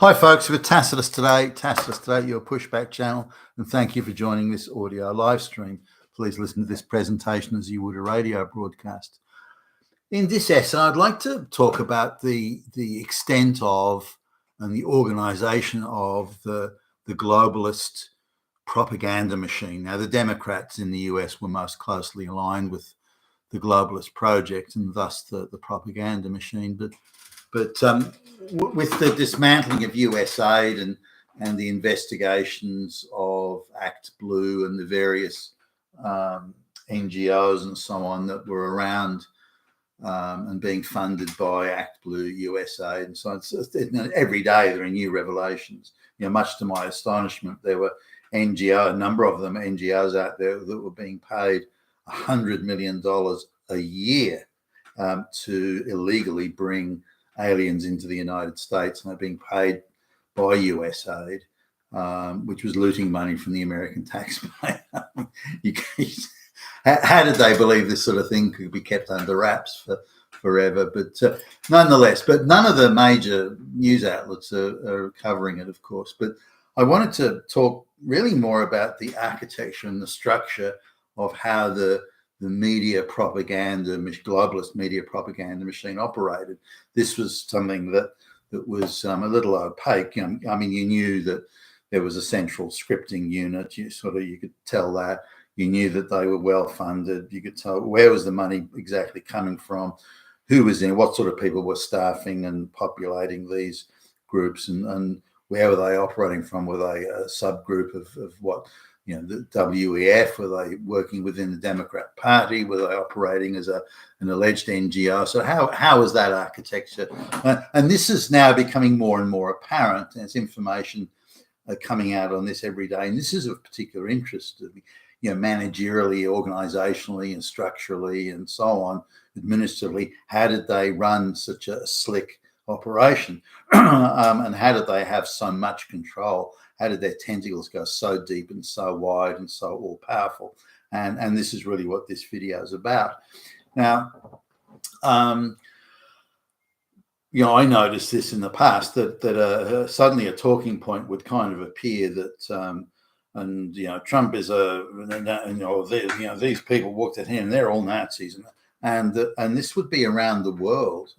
Hi folks, we're Tacitus Today, your pushback channel, and thank you for joining this audio live stream. Please listen to this presentation as you would a radio broadcast. In this essay, I'd like to talk about the extent of and the organization of the globalist propaganda machine. Now, the Democrats in the US were most closely aligned with the globalist project and thus the propaganda machine, but with the dismantling of US aid and the investigations of Act Blue and the various NGOs and so on that were around and being funded by Act Blue, US aid, and so on, every day there are new revelations. Much to my astonishment, there were a number of them, NGOs out there that were being paid $100 million a year to illegally bring aliens into the United States, and they're being paid by US aid, which was looting money from the American taxpayer. How did they believe this sort of thing could be kept under wraps for forever? But nonetheless, but none of the major news outlets are covering it, of course. But I wanted to talk really more about the architecture and the structure of how the media propaganda, globalist media propaganda machine operated. This was something that was a little opaque. You knew that there was a central scripting unit. You could tell that. You knew that they were well funded. You could tell where was the money exactly coming from, who was in, what sort of people were staffing and populating these groups, and where were they operating from? Were they a subgroup of what? The WEF, were they working within the Democrat Party? Were they operating as an alleged NGO? So how is that architecture? And this is now becoming more and more apparent. There's information coming out on this every day. And this is of particular interest to me, managerially, organizationally, and structurally, and so on, administratively. How did they run such a slick operation? And how did they have so much control? How did their tentacles go so deep and so wide and so all powerful? And this is really what this video is about. Now, I noticed this in the past that suddenly a talking point would kind of appear that, Trump is these people walked at him, they're all Nazis, and this would be around the world.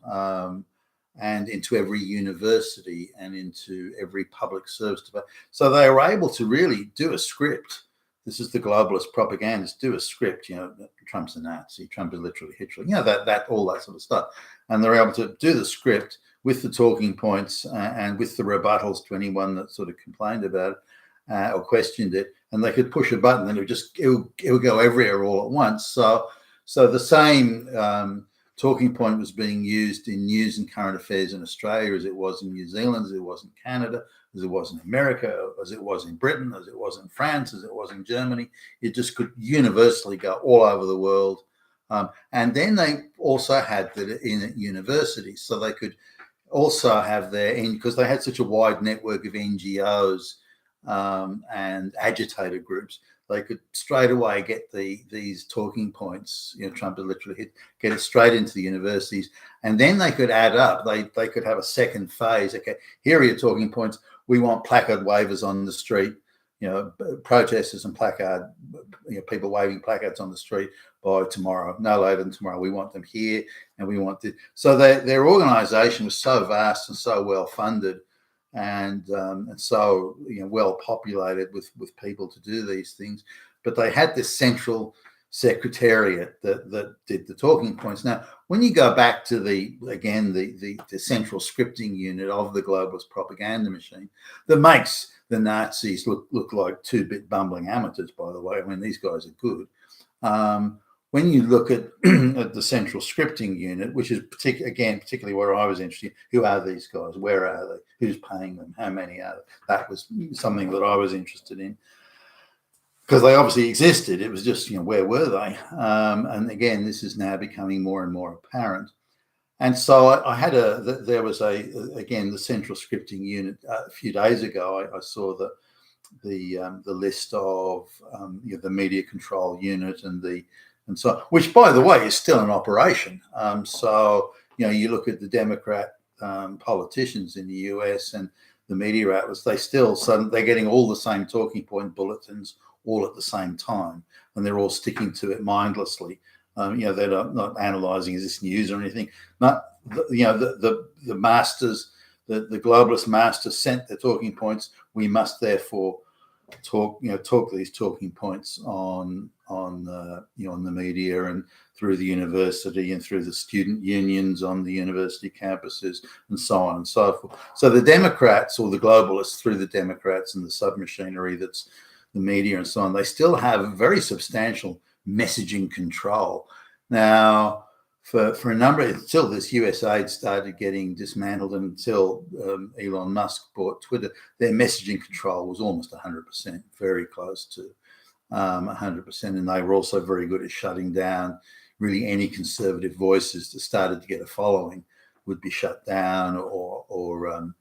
And into every university and into every public service department. So they were able to really do a script. This is the globalist propagandists do a script. Trump's a Nazi. Trump is literally Hitler. That all that sort of stuff. And they're able to do the script with the talking points and with the rebuttals to anyone that sort of complained about it or questioned it. And they could push a button and it would go everywhere all at once. So the same talking point was being used in news and current affairs in Australia as it was in New Zealand, as it was in Canada, as it was in America, as it was in Britain, as it was in France, as it was in Germany. It just could universally go all over the world. And then they also had that in universities, so they could also have because they had such a wide network of NGOs and agitator groups, they could straight away get these talking points. Trump had literally get it straight into the universities, and then they could add up. They could have a second phase. Okay, here are your talking points. We want placard wavers on the street. Protesters and placard, people waving placards on the street by tomorrow, no later than tomorrow. We want them here, and we want this. So their organisation was so vast and so well funded. And so well populated with people to do these things, but they had this central secretariat that did the talking points. Now, when you go back to the central scripting unit of the globalist propaganda machine that makes the Nazis look like two-bit bumbling amateurs, by the way. These guys are good. When you look at the central scripting unit, which is particularly where I was interested, who are these guys? Where are they? Who's paying them? How many are there? That was something that I was interested in because they obviously existed. It was just, where were they? And again, this is now becoming more and more apparent. And so I had there was the central scripting unit a few days ago. I saw the list of the media control unit and so, which, by the way, is still in operation. So, you look at the Democrat politicians in the US, and the media outlets, they're getting all the same talking point bulletins all at the same time, and they're all sticking to it mindlessly. They're not analysing, is this news or anything. The masters, the globalist masters sent their talking points. We must therefore talk these talking points on the media and through the university and through the student unions on the university campuses and so on and so forth. So the Democrats, or the globalists through the Democrats and the submachinery that's the media and so on, they still have very substantial messaging control. Now, for a number, until this USAID started getting dismantled, until Elon Musk bought Twitter, their messaging control was almost 100%, very close to 100%. And they were also very good at shutting down really any conservative voices that started to get a following would be shut down or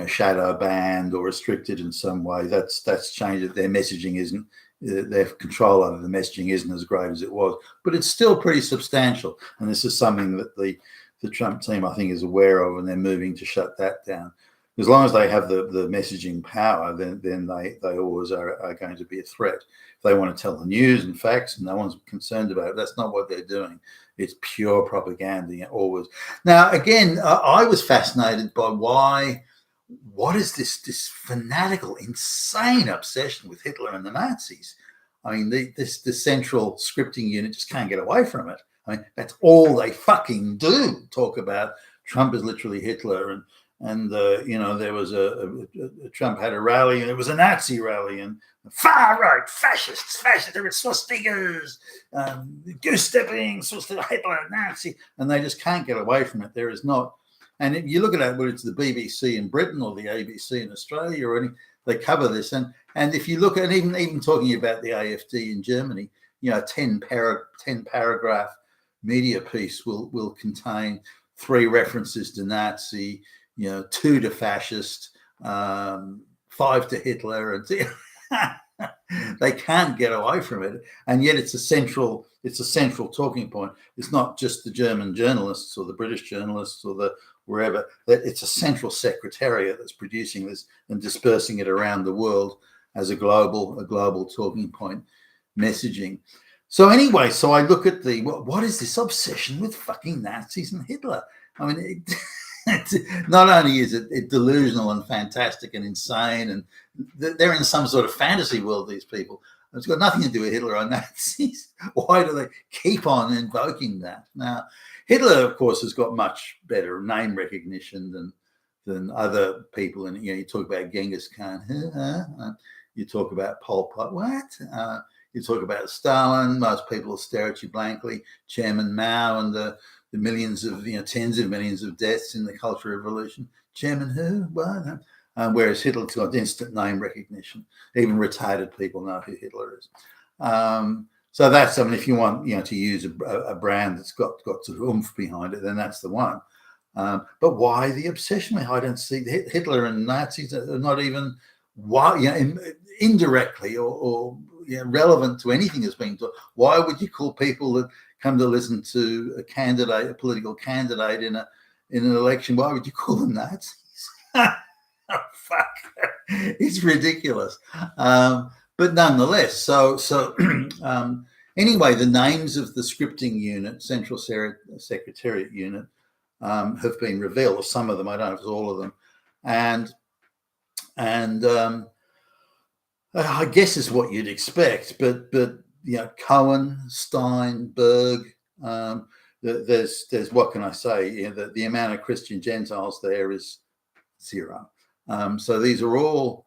shadow banned or restricted in some way. That's changed. Their messaging isn't, their control over the messaging isn't as great as it was, but it's still pretty substantial. And this is something that the Trump team, I think, is aware of, and they're moving to shut that down. As long as they have the messaging power, then they always are going to be a threat. If they want to tell the news and facts, and no one's concerned about it, that's not what they're doing. It's pure propaganda, always. Now, again, I was fascinated by what is this fanatical, insane obsession with Hitler and the Nazis? I mean, the central scripting unit just can't get away from it. I mean, that's all they fucking do. Talk about Trump is literally Hitler, and there was Trump had a rally, and it was a Nazi rally, and far right fascists, there were swastikas, goose stepping, Hitler, Nazi, and they just can't get away from it. There is not. And if you look at it, whether it's the BBC in Britain or the ABC in Australia or any, they cover this. And if you look at even talking about the AfD in Germany, 10 paragraph media piece will contain 3 references to Nazi, 2 to fascist, 5 to Hitler, and they can't get away from it. And yet it's a central talking point. It's not just the German journalists or the British journalists or the wherever, that it's a central secretariat that's producing this and dispersing it around the world as a global talking point messaging. So anyway, so I look at what is this obsession with fucking Nazis and Hitler? I mean, not only is it delusional and fantastic and insane, and they're in some sort of fantasy world, these people. It's got nothing to do with Hitler or Nazis. Why do they keep on invoking that? Now, Hitler, of course, has got much better name recognition than other people. And you talk about Genghis Khan, you talk about Pol Pot, what? You talk about Stalin. Most people will stare at you blankly. Chairman Mao and the millions of tens of millions of deaths in the Cultural Revolution. Chairman who? What? Whereas Hitler's got instant name recognition. Even retarded people know who Hitler is. So that's, I mean, if you want, to use a brand that's got sort of oomph behind it, then that's the one. But why the obsession? I don't see Hitler and Nazis are not even indirectly or relevant to anything that's being taught. Why would you call people that come to listen to a political candidate in an election? Why would you call them Nazis? Oh, fuck! It's ridiculous. But nonetheless, so anyway, the names of the scripting unit, Central Secretariat unit, have been revealed, or some of them. I don't know if it's all of them, and I guess is what you'd expect. But Cohen, Stein, Berg. There's what can I say? The amount of Christian Gentiles there is 0. So these are all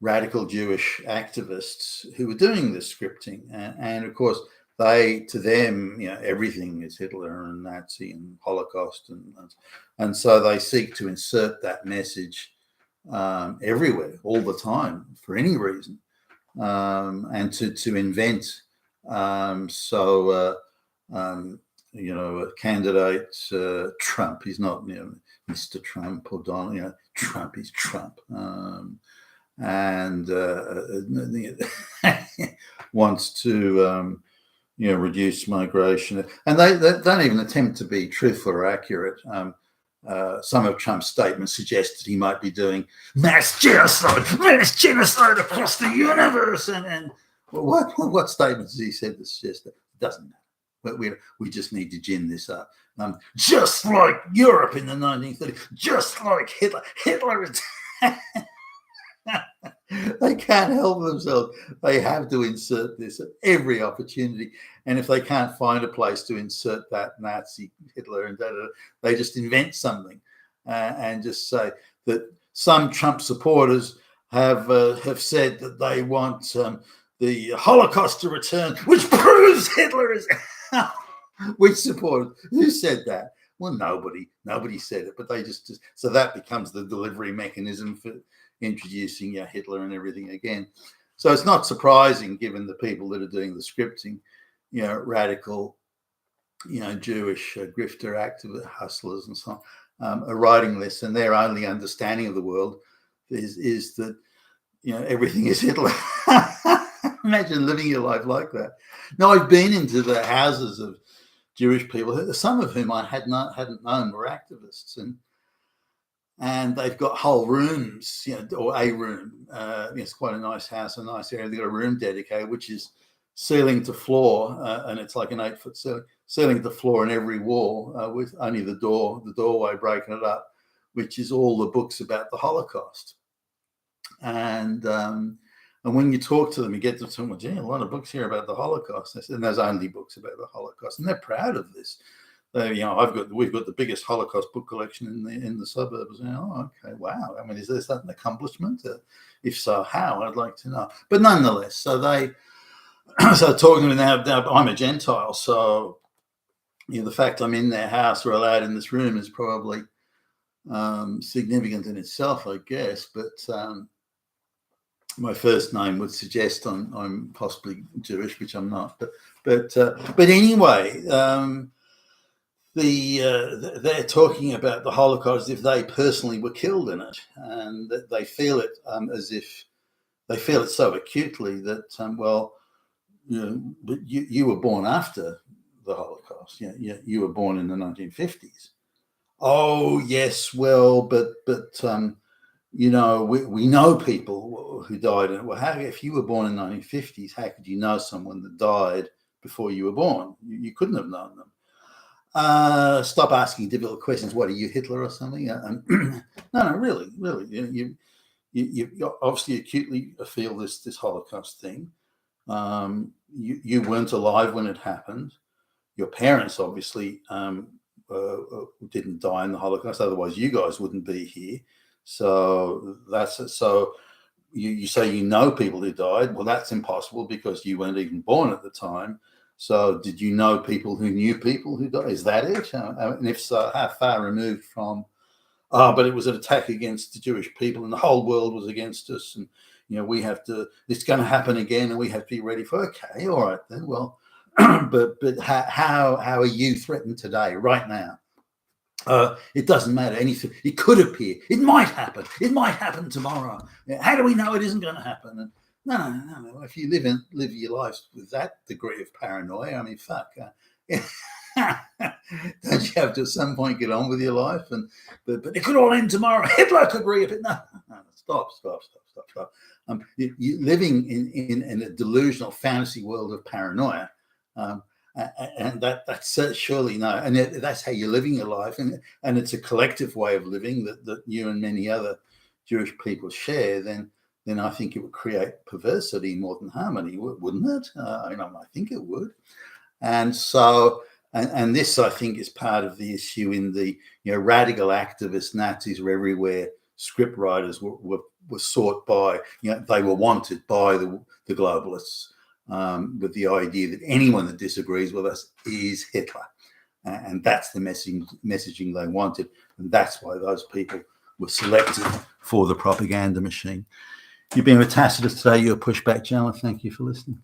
radical Jewish activists who were doing this scripting, and of course to them everything is Hitler and Nazi and Holocaust, and so they seek to insert that message everywhere all the time for any reason, and to invent a candidate, Trump, he's not Mr. Trump or Donald, Trump, he's Trump. And wants to reduce migration, and they don't even attempt to be truthful or accurate. some of Trump's statements suggested he might be doing mass genocide across the universe. And what statements has he said that suggest that? It doesn't matter. We just need to gin this up. Just like Europe in the 1930s, just like Hitler. Hitler is... They can't help themselves. They have to insert this at every opportunity. And if they can't find a place to insert that Nazi, Hitler, and they just invent something and just say that some Trump supporters have said that they want the Holocaust to return, which proves Hitler is... Which supporters? Who said that? Well, nobody said it, but they just so that becomes the delivery mechanism for introducing Hitler and everything again. So it's not surprising, given the people that are doing the scripting, radical, Jewish grifter activist hustlers and so on, are writing this, and their only understanding of the world is that everything is Hitler. Imagine living your life like that. Now, I've been into the houses of Jewish people, some of whom I hadn't known were activists, and they've got whole rooms, or a room. It's quite a nice house, a nice area. They've got a room dedicated, which is ceiling to floor, and it's like an 8-foot ceiling to floor in every wall, with only the doorway breaking it up, which is all the books about the Holocaust. And when you talk to them, you get to them, a lot of books here about the Holocaust. And there's only books about the Holocaust, and they're proud of this. We've got the biggest Holocaust book collection in the suburbs. Okay, wow. I mean, is this an accomplishment? If so, how? I'd like to know. But nonetheless, so talking to them now, I'm a Gentile, so the fact I'm in their house or allowed in this room is probably significant in itself, I guess. But my first name would suggest I'm possibly Jewish, which I'm not. But anyway. They're talking about the Holocaust as if they personally were killed in it, and that they feel it as if they feel it so acutely that but you were born after the Holocaust. You were born in the 1950s. Oh yes, well, but we know people who died in it. Well, how, if you were born in the 1950s, how could you know someone that died before you were born? You couldn't have known them. Stop asking difficult questions. What are you, Hitler or something? No, really. You obviously acutely feel this Holocaust thing. You weren't alive when it happened. Your parents obviously didn't die in the Holocaust. Otherwise, you guys wouldn't be here. So that's it. So you say people who died. Well, that's impossible because you weren't even born at the time. So did you know people who knew people who died? Is that it? And if so, how far removed from, but it was an attack against the Jewish people and the whole world was against us. And, we have to, it's going to happen again and we have to be ready for, okay, all right then. Well, but how are you threatened today, right now? It doesn't matter. Anything, it could appear. It might happen. It might happen tomorrow. How do we know it isn't going to happen? And no. If you live your life with that degree of paranoia, I mean, fuck. Don't you have to at some point get on with your life? But it could all end tomorrow. Hitler could reappear. No. Stop. You're living in a delusional fantasy world of paranoia. And that's surely no. And that's how you're living your life. And it's a collective way of living that you and many other Jewish people share. Then I think it would create perversity more than harmony, wouldn't it? I think it would. And so, and this, I think, is part of the issue in the, radical activists, Nazis were everywhere, script writers were sought by, they were wanted by the globalists with the idea that anyone that disagrees with us is Hitler. And that's the messaging they wanted. And that's why those people were selected for the propaganda machine. You've been with Tacitus today. You're a pushback channel. Thank you for listening.